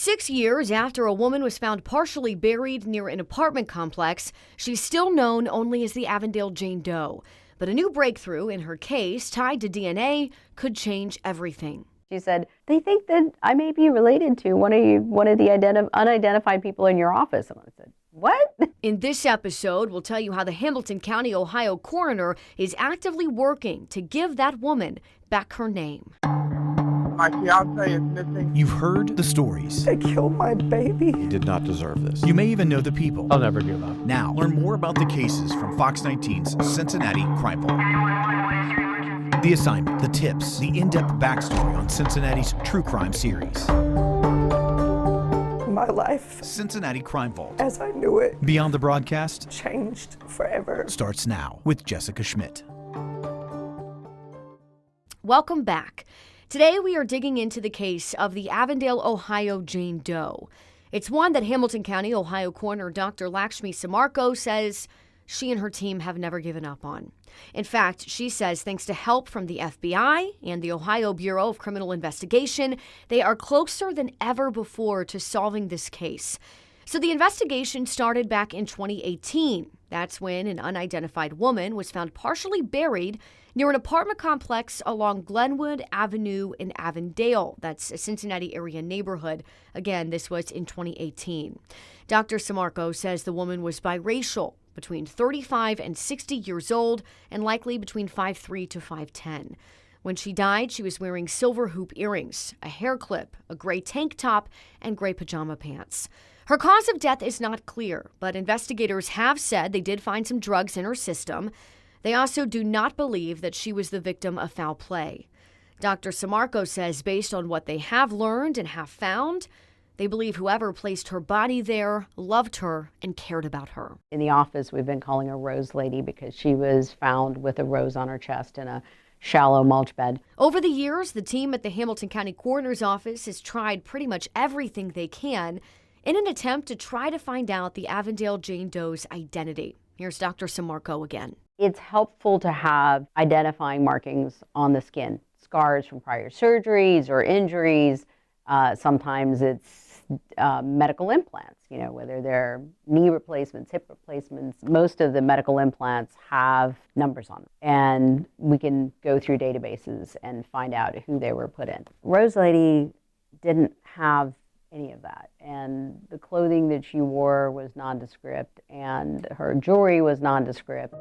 6 years after a woman was found partially buried near an apartment complex, she's still known only as the Avondale Jane Doe. But a new breakthrough in her case tied to DNA could change everything. She said, they think that I may be related to one of the unidentified people in your office. And I said, what? In this episode, we'll tell you how the Hamilton County, Ohio coroner is actively working to give that woman back her name. My fiance is missing. You've heard the stories. They killed my baby. He did not deserve this. You may even know the people. I'll never give up. Now, learn more about the cases from Fox 19's Cincinnati Crime Vault. The assignment, the tips, the in-depth backstory on Cincinnati's true crime series. My life, Cincinnati Crime Vault, as I knew it, Beyond the Broadcast, changed forever. starts now with Jessica Schmidt. Welcome back. Today we are digging into the case of the Avondale, Ohio Jane Doe. It's one that Hamilton County, Ohio coroner Dr. Lakshmi Samarko says she and her team have never given up on. In fact, she says thanks to help from the FBI and the Ohio Bureau of Criminal Investigation, they are closer than ever before to solving this case. So the investigation started back in 2018. That's when an unidentified woman was found partially buried near an apartment complex along Glenwood Avenue in Avondale. That's a Cincinnati area neighborhood. Again, this was in 2018. Dr. Samarko says the woman was biracial, between 35 and 60 years old, and likely between 5'3" to 5'10". When she died, she was wearing silver hoop earrings, a hair clip, a gray tank top, and gray pajama pants. Her cause of death is not clear, but investigators have said they did find some drugs in her system. They also do not believe that she was the victim of foul play. Dr. Samarko says based on what they have learned and have found, they believe whoever placed her body there loved her and cared about her. In the office, we've been calling her Rose Lady because she was found with a rose on her chest in a shallow mulch bed. Over the years, the team at the Hamilton County Coroner's Office has tried pretty much everything they can in an attempt to try to find out the Avondale Jane Doe's identity. Here's Dr. Samarko again. It's helpful to have identifying markings on the skin, scars from prior surgeries or injuries. Sometimes it's medical implants, whether they're knee replacements, hip replacements. Most of the medical implants have numbers on them, and we can go through databases and find out who they were put in. Rose Lady didn't have any of that, and the clothing that she wore was nondescript, and her jewelry was nondescript.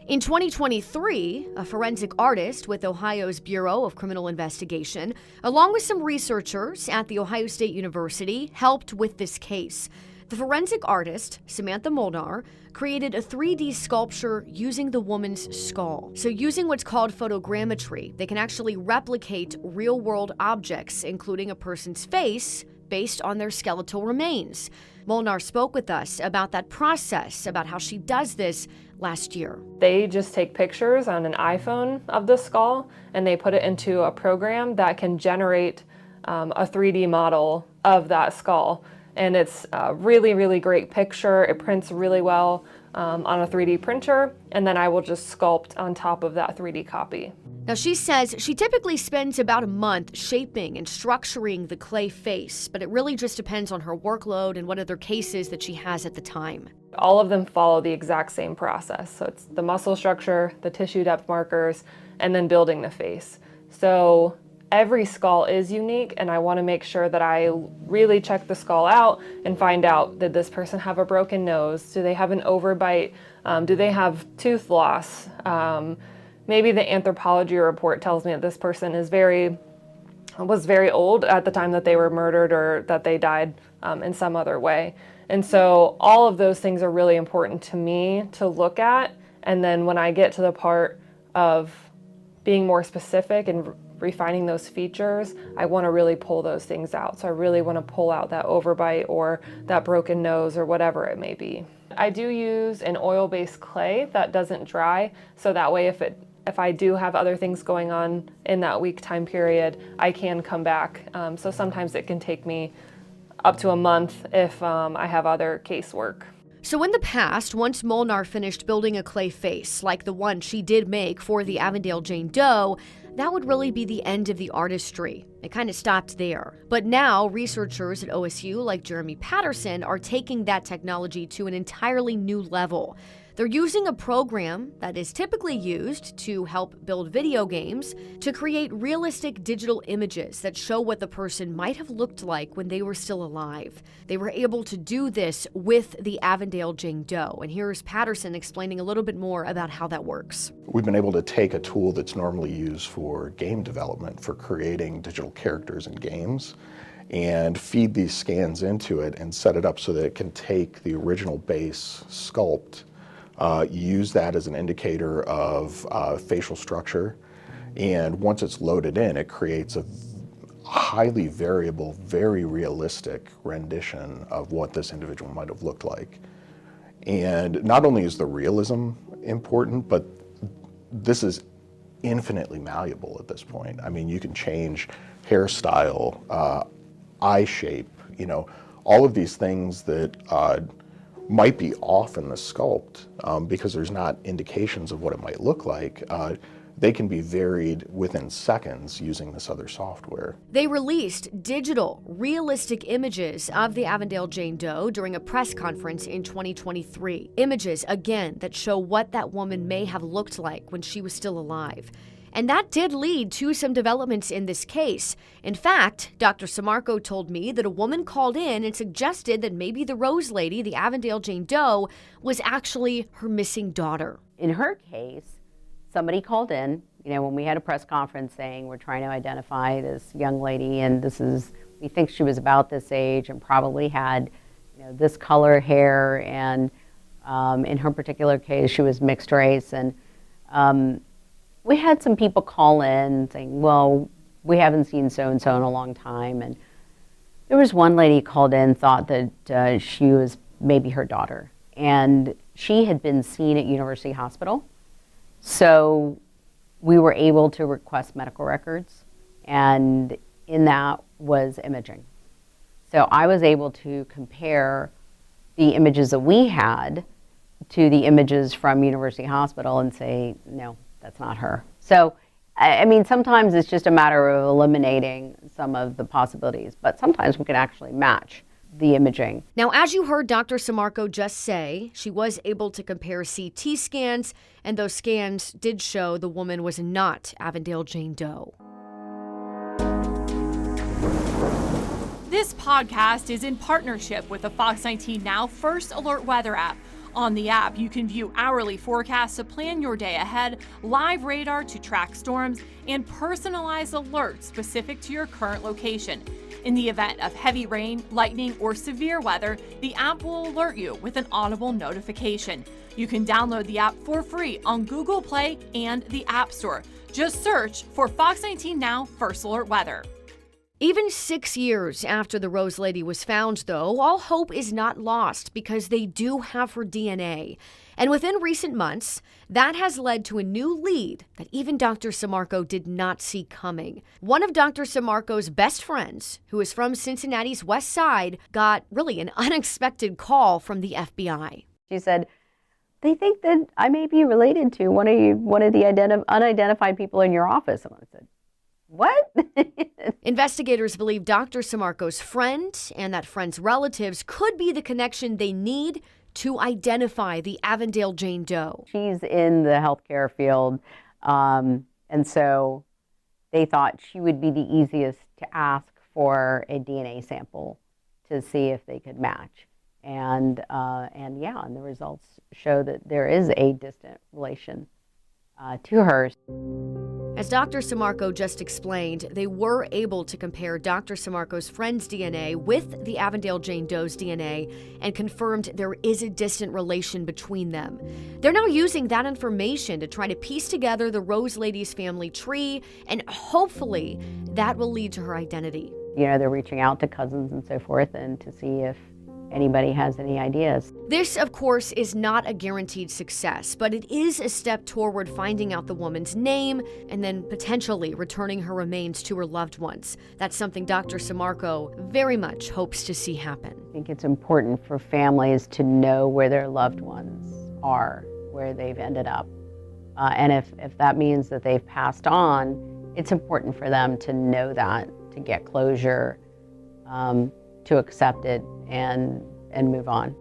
In 2023, a forensic artist with Ohio's Bureau of Criminal Investigation, along with some researchers at The Ohio State University, helped with this case. The forensic artist, Samantha Molnar, created a 3D sculpture using the woman's skull. So using what's called photogrammetry, they can actually replicate real-world objects, including a person's face, based on their skeletal remains. Molnar spoke with us about that process, about how she does this last year. They just take pictures on an iPhone of the skull and they put it into a program that can generate a 3D model of that skull. And it's a really, really great picture. It prints really well on a 3D printer, and then I will just sculpt on top of that 3D copy. Now, she says she typically spends about a month shaping and structuring the clay face, but it really just depends on her workload and what other cases that she has at the time. All of them follow the exact same process. So it's the muscle structure, the tissue depth markers, and then building the face. So every skull is unique, and I want to make sure that I really check the skull out and find out, did this person have a broken nose? Do they have an overbite? Do they have tooth loss? Maybe the anthropology report tells me that this person was very old at the time that they were murdered or that they died in some other way. And so all of those things are really important to me to look at. And then when I get to the part of being more specific and refining those features, I want to really pull those things out. So I really want to pull out that overbite or that broken nose or whatever it may be. I do use an oil-based clay that doesn't dry, so that way if I do have other things going on in that week time period, I can come back. So sometimes it can take me up to a month if I have other casework. So in the past, once Molnar finished building a clay face, like the one she did make for the Avondale Jane Doe, that would really be the end of the artistry. It kind of stopped there. But now, researchers at OSU like Jeremy Patterson are taking that technology to an entirely new level. They're using a program that is typically used to help build video games to create realistic digital images that show what the person might have looked like when they were still alive. They were able to do this with the Avondale Jane Doe. And here's Patterson explaining a little bit more about how that works. We've been able to take a tool that's normally used for game development, for creating digital characters in games, and feed these scans into it and set it up so that it can take the original base sculpt, use that as an indicator of facial structure, and once it's loaded in, it creates a highly variable, very realistic rendition of what this individual might have looked like. And not only is the realism important, but this is infinitely malleable at this point. I mean, you can change hairstyle, eye shape, all of these things that might be off in the sculpt because there's not indications of what it might look like. They can be varied within seconds using this other software. They released digital, realistic images of the Avondale Jane Doe during a press conference in 2023. Images, again, that show what that woman may have looked like when she was still alive. And that did lead to some developments in this case. In fact, Dr. Samarco told me that a woman called in and suggested that maybe the Rose Lady, the Avondale Jane Doe, was actually her missing daughter. In her case, somebody called in, when we had a press conference saying we're trying to identify this young lady, and we think she was about this age and probably had, this color hair, and in her particular case, she was mixed race. And we had some people call in saying, well, we haven't seen so-and-so in a long time. And there was one lady called in, thought that she was maybe her daughter. And she had been seen at University Hospital. So we were able to request medical records. And in that was imaging. So I was able to compare the images that we had to the images from University Hospital and say, no, that's not her. So, I mean, sometimes it's just a matter of eliminating some of the possibilities, but sometimes we can actually match the imaging. Now, as you heard Dr. Samarco just say, she was able to compare CT scans, and those scans did show the woman was not Avondale Jane Doe. This podcast is in partnership with the Fox 19 Now First Alert Weather app. On the app, you can view hourly forecasts to plan your day ahead, live radar to track storms, and personalized alerts specific to your current location. In the event of heavy rain, lightning, or severe weather, the app will alert you with an audible notification. You can download the app for free on Google Play and the App Store. Just search for Fox 19 Now First Alert Weather. Even 6 years after the Rose Lady was found, though, all hope is not lost because they do have her DNA. And within recent months, that has led to a new lead that even Dr. Samarco did not see coming. One of Dr. Samarco's best friends, who is from Cincinnati's West Side, got really an unexpected call from the FBI. She said, they think that I may be related to one of the unidentified people in your office. And I said, what? Investigators believe Dr. Samarco's friend and that friend's relatives could be the connection they need to identify the Avondale Jane Doe. She's in the healthcare field, and so they thought she would be the easiest to ask for a DNA sample to see if they could match. And the results show that there is a distant relation to her. As Dr. Samarco just explained, they were able to compare Dr. Samarco's friend's DNA with the Avondale Jane Doe's DNA and confirmed there is a distant relation between them. They're now using that information to try to piece together the Rose Lady's family tree, and hopefully that will lead to her identity. They're reaching out to cousins and so forth and to see if anybody has any ideas. This, of course, is not a guaranteed success, but it is a step toward finding out the woman's name and then potentially returning her remains to her loved ones. That's something Dr. Samarco very much hopes to see happen. I think it's important for families to know where their loved ones are, where they've ended up. And if that means that they've passed on it's important for them to know that, to get closure, to accept it and move on.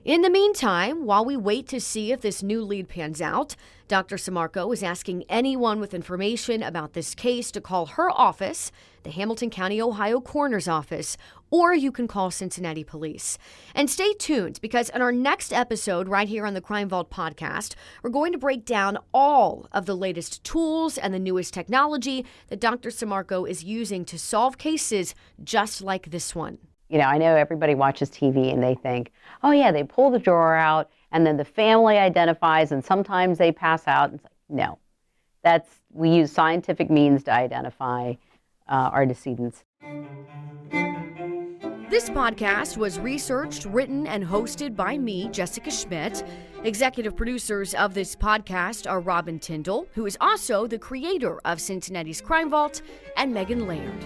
In the meantime, while we wait to see if this new lead pans out, Dr. Samarco is asking anyone with information about this case to call her office, the Hamilton County, Ohio Coroner's Office, or you can call Cincinnati Police. And stay tuned, because in our next episode right here on the Crime Vault podcast, we're going to break down all of the latest tools and the newest technology that Dr. Samarco is using to solve cases just like this one. You know, I know everybody watches TV and they think, oh yeah, they pull the drawer out and then the family identifies and sometimes they pass out. And it's like, no, we use scientific means to identify our decedents. This podcast was researched, written, and hosted by me, Jessica Schmidt. Executive producers of this podcast are Robin Tyndall, who is also the creator of Cincinnati's Crime Vault, and Megan Laird.